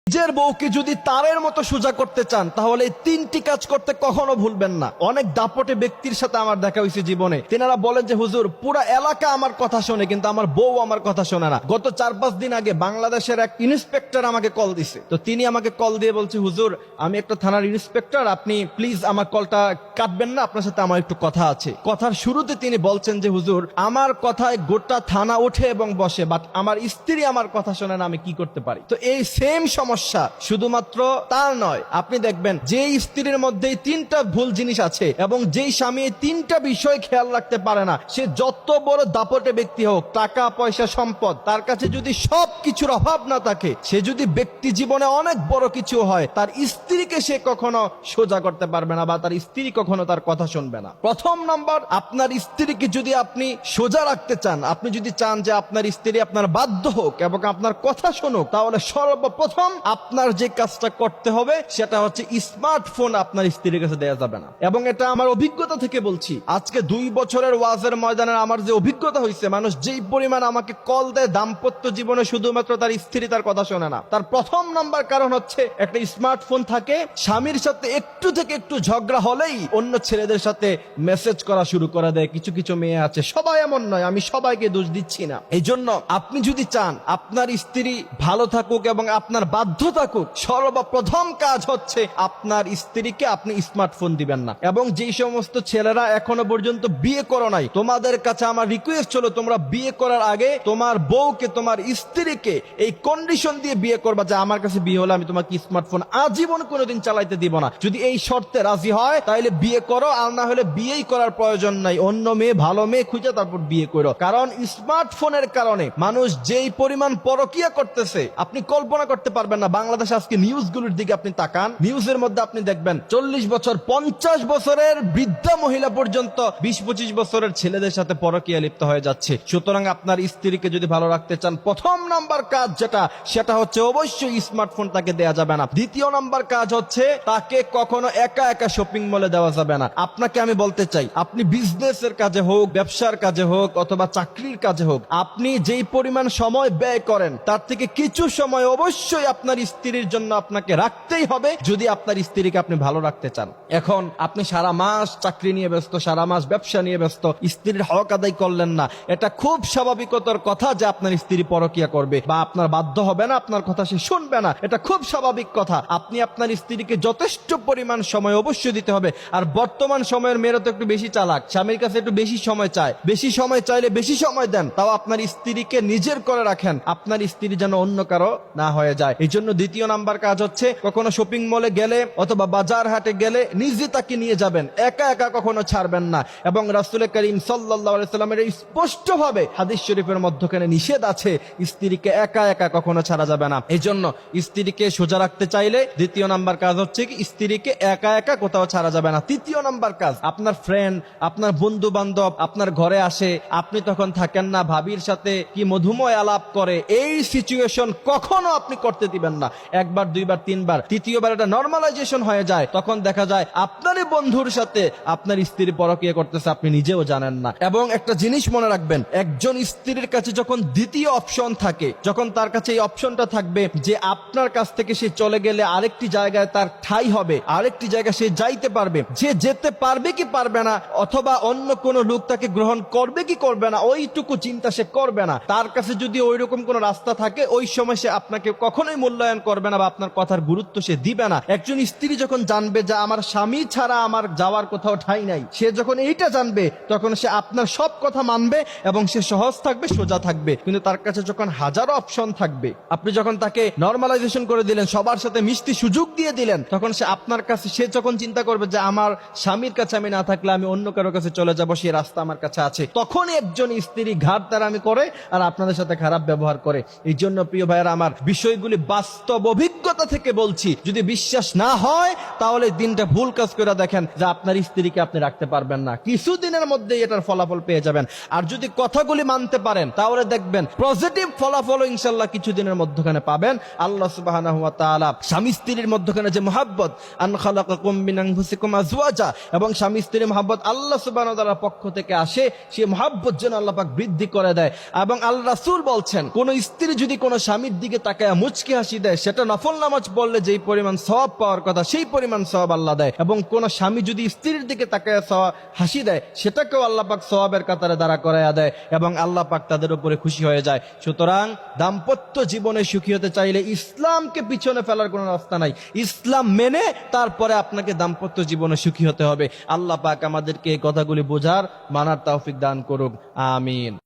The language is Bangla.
নিজের বউকে যদি তারের মতো সোজা করতে চান তাহলে এই তিনটি কাজ করতে কখনো ভুলবেন না। অনেক দাপটে ব্যক্তির সাথে আমার দেখা হয়েছে জীবনে, তেনারা বলেন যে হুজুর পুরা এলাকা আমার কথা শোনে কিন্তু আমার বউ আমার কথা শোনে না। গত 4-5 দিন আগে বাংলাদেশের এক ইন্সপেক্টর আমাকে কল দিছে, তো তিনি আমাকে কল দিয়ে বলছে হুজুর আমি একটা থানার ইন্সপেক্টর, আপনি প্লিজ আমার কলটা কাটবেন না, আপনার সাথে আমার একটু কথা আছে। কথার শুরুতে তিনি বলছেন যে হুজুর আমার কথায় গোটা থানা ওঠে এবং বসে, বাট আমার স্ত্রী আমার কথা শোনে না, আমি কি করতে পারি? তো এই সেম সমস্যা শুধুমাত্র তার নয়, আপনি দেখবেন যে স্ত্রীর মধ্যে তিনটা ভুল জিনিস আছে এবং যেই স্বামী এই তিনটা বিষয় খেয়াল রাখতে পারে না, সে যত বড় দাপটে ব্যক্তি হোক, টাকা পয়সা সম্পদ তার কাছে যদি সব কিছুর অভাব না থাকে, সে যদি ব্যক্তি জীবনে অনেক বড় কিছু হয়, তার স্ত্রীকে সে কখনো সোজা করতে পারবে না বা তার স্ত্রী কখনো তার কথা শুনবে না। প্রথম নম্বর, আপনার স্ত্রীকে যদি আপনি সোজা রাখতে চান, আপনি যদি চান যে আপনার স্ত্রী আপনার বাধ্য হোক এবং আপনার কথা শুনুক, তাহলে সর্বপ্রথম আপনার যে কাজটা করতে হবে সেটা হচ্ছে স্মার্টফোন আপনার স্ত্রীর কাছে দেয়া যাবে না। এবং এটা আমার অভিজ্ঞতা থেকে বলছি, আজকে 2 বছরের ওয়াজের ময়দানে আমার যে অভিজ্ঞতা হয়েছে, মানুষ যেই পরিমাণ আমাকে কল দেয় দাম্পত্য জীবনে শুধুমাত্র তার স্ত্রী তার কথা শোনে না, তার প্রথম নাম্বার কারণ হচ্ছে একটা স্মার্টফোন থাকে, স্বামীর সাথে একটু থেকে একটু ঝগড়া হলেই অন্য ছেলেদের সাথে মেসেজ করা শুরু করে দেয়। কিছু কিছু মেয়ে আছে, সবাই এমন নয়, আমি সবাইকে দোষ দিচ্ছি না। এই জন্য আপনি যদি চান আপনার স্ত্রী ভালো থাকুক এবং আপনার বাধ্য থাকুক, সর্বপ্রথম কাজ হচ্ছে আপনার স্ত্রীকে আপনি স্মার্টফোন দিবেন না। এবং যেই সমস্ত ছেলেরা এখনো পর্যন্ত বিয়ে করো নাই, তোমাদের কাছে আমার রিকোয়েস্ট হলো তোমরা বিয়ে করার আগে তোমার বউকে, তোমার স্ত্রীকে এই কন্ডিশন দিয়ে বিয়ে করবা যে আমার কাছে বিয়ে হলে আমি তোমাকে স্মার্টফোন আজীবন কোনোদিন চালাইতে দিব না। যদি এই শর্তে রাজি হয় তাহলে বিয়ে করো, আর না হলে বিয়েই করার প্রয়োজন নাই, অন্য মেয়ে ভালো মেয়ে খুঁজে তারপর বিয়ে করো। কারণ স্মার্টফোনের কারণে মানুষ যেই পরিমাণ পরকিয়া করতেছে আপনি কল্পনা করতে পারবেন না। বাংলাদেশে আজকে নিউজগুলোর দিকে আপনি তাকান, নিউজের মধ্যে আপনি দেখবেন 40 বছর 50 বছরের বৃদ্ধা মহিলা পর্যন্ত 20-25 বছরের ছেলেদের সাথে পরকীয়া লিপ্ত হয়ে যাচ্ছে। সুতরাং আপনার স্ত্রীকে যদি ভালো রাখতে চান, প্রথম নাম্বার কাজ সেটা হচ্ছে অবশ্যই স্মার্টফোন তাকে দেয়া যাবে না। দ্বিতীয় নাম্বার কাজ হচ্ছে তাকে কখনো একা একা শপিং মলে দেওয়া যাবে না। আপনাকে আমি বলতে চাই, আপনি বিজনেসের কাজে হোক, ব্যবসার কাজে হোক অথবা চাকরির কাজে হোক, আপনি যেই পরিমাণ সময় ব্যয় করেন তার থেকে কিছু সময় অবশ্যই আপনার স্ত্রীর জন্য আপনাকে রাখতেই হবে, যদি আপনার স্ত্রীকে আপনি ভালো রাখতে চান। এখন আপনি সারা মাস চাকরি নিয়ে ব্যস্ত, সারা মাস ব্যবসা নিয়ে ব্যস্ত, স্ত্রীর হক আদায় করলেন না, এটা খুব স্বাভাবিকতার কথা যে আপনার স্ত্রী পরকিয়া করবে বা আপনার বাধ্য হবে না, আপনার কথা সে শুনবে না, এটা খুব স্বাভাবিক কথা। আপনি আপনার স্ত্রীকে যথেষ্ট পরিমাণ সময় অবশ্যই দিতে হবে। আর বর্তমান সময়ের মেয়েরা তো একটু বেশি চালাক, স্বামীর কাছে একটু বেশি সময় চায়, বেশি সময় চাইলে বেশি সময় দেন, তাও আপনার স্ত্রীকে নিজের করে রাখেন, আপনার স্ত্রী যেন অন্য কারো না হয়ে যায়। এই জন্য দ্বিতীয় নাম্বার কাজ হচ্ছে কখনো শপিং মলে গেলে অথবা বাজার হাটে গেলে নিজে তাকে নিয়ে যাবেন, একা একা কখনো ছাড়বেন না। এবং রাসূল করিম সাল্লাল্লাহু আলাইহি সাল্লামের স্পষ্ট ভাবে হাদিস শরীফের মধ্যখানে নিষেধ আছে, স্ত্রীকে একা একা কখনো ছাড়া যাবে না। এই জন্য স্ত্রীকে সোজা রাখতে চাইলে দ্বিতীয় নাম্বার কাজ হচ্ছে কি স্ত্রীকে একা একা কোথাও ছাড়া যাবে না। তৃতীয় নাম্বার কাজ, আপনার ফ্রেন্ড, আপনার বন্ধু বান্ধব আপনার ঘরে আসে, আপনি তখন থাকেন না, ভাবির সাথে কি মধুময় আলাপ করে, এই সিচুয়েশন কখনো আপনি করতে দিবেন না। একবার, দুইবার, তিনবার, তৃতীয়বার এটা নরমালাইজেশন হয়ে যায়, তখন দেখা যায় আপনারই বন্ধুর সাথে আপনার স্ত্রী পরকীয়া করতেছে, আপনি নিজেও জানেন না। এবং একটা জিনিস মনে রাখবেন, একজন স্ত্রীর কাছে যখন দ্বিতীয় অপশন থাকে, যখন তার কাছে এই অপশনটা থাকবে যে আপনার কাছ থেকে সে চলে গেলে আরেকটি জায়গায় তার ঠাঁই হবে, আরেকটি জায়গায় সে যাইতে পারবে, যে যেতে পারবে কি পারবে না অথবা অন্য কোন লোক তাকে গ্রহণ করবে কি করবে না, ওইটুকু চিন্তা সে করবে না। তার কাছে যদি ওইরকম কোন রাস্তা থাকে, ওই সময় সে আপনাকে কখনোই মূল্যায়ন করবে না বা আপনার কথার গুরুত্ব সে দিবে না। একজন স্ত্রী যখন জানবে যে আমার স্বামী ছাড়া আমার যাওয়ার কোথাও ঠাঁই নাই, সে যখন এইটা জানবে তখন সে আপনার সব কথা মানবে এবং সে সহজ থাকবে, সোজা থাকবে। কিন্তু তার কাছে যখন হাজারো অপশন থাকবে, আপনি যখন তাকে নরমালাইজেশন করে দিলেন, সবার সাথে মিষ্টি সুযোগ দিয়ে দিলেন, তখন সে আপনার কাছে, সে যখন চিন্তা করবে যে আমার স্বামীর কাছে আমি না থাকলে আমি অন্য কারো কাছে চলে যাব, সে রাস্তা আমার কাছে আছে, তখনই একজন স্ত্রী ঘাট তারামি করে আর আপনাদের সাথে খারাপ ব্যবহার করে। এই জন্য প্রিয় ভাইয়েরা আমার, বিষয়গুলি বাস্তব অভিজ্ঞতা থেকে বলছি, যদি বিশ্বাস না হয় তাহলে দিনটা ভুল কাজ করে দেখেন যে আপনার স্ত্রীকে আপনি রাখতে পারবেন না, কিছুদিনের মধ্যে এটার ফলাফল পেয়ে যাবেন। আর যদি কথাগুলি মানতে পারেন তাহলে দেখবেন পজিটিভ ফলাফল ইনশাআল্লাহ কিছুদিনের মধ্যখানে পাবেন। আল্লাহ সুবহানাহু ওয়া তাআলা স্বামী স্ত্রীর মধ্যখানে যে মহব্বত, আন খালাকাকুম মিন আনফুসিকুম আজওয়াজা, এবং স্বামী স্ত্রীর মহব্বত আল্লাহ সুবহানাহু ওয়া তাআলার পক্ষ থেকে আসে, সেই মহব্বত যেন আল্লাহ পাক বৃদ্ধি করে দেয়। এবং আল্লাহ রাসূল বলছেন, কোন স্ত্রী যদি কোন স্বামীর দিকে তাকায় মুচকি হাসি দেয়, সেটা নফল নামাজ নামাজ পড়লে যেই পরিমাণ সওয়াব পাওয়ার কথা সেই পরিমাণ সওয়াব আল্লাহ দেয়, এবং কোন স্বামী যদি স্ত্রীর দিকে তাকায় হাসি দেয় সেটাকেও আল্লাহ পাক সওয়াবের কাতারে দাঁড়া করাইয়া দেয়, এবং আল্লাহ পাক তাদের উপরে খুশি হয়ে যায়। সুতরাং দাম্পত্য জীবনে সুখী হতে চাইলে ইসলামকে পিছনে ফেলার কোনো রাস্তা নাই। ইসলাম মেনে তারপরে আপনাকে দাম্পত্য জীবনে সুখী হতে হবে। আল্লাহ পাক আমাদেরকে এই কথাগুলি বোঝার, মানার তৌফিক দান করুক। আমিন।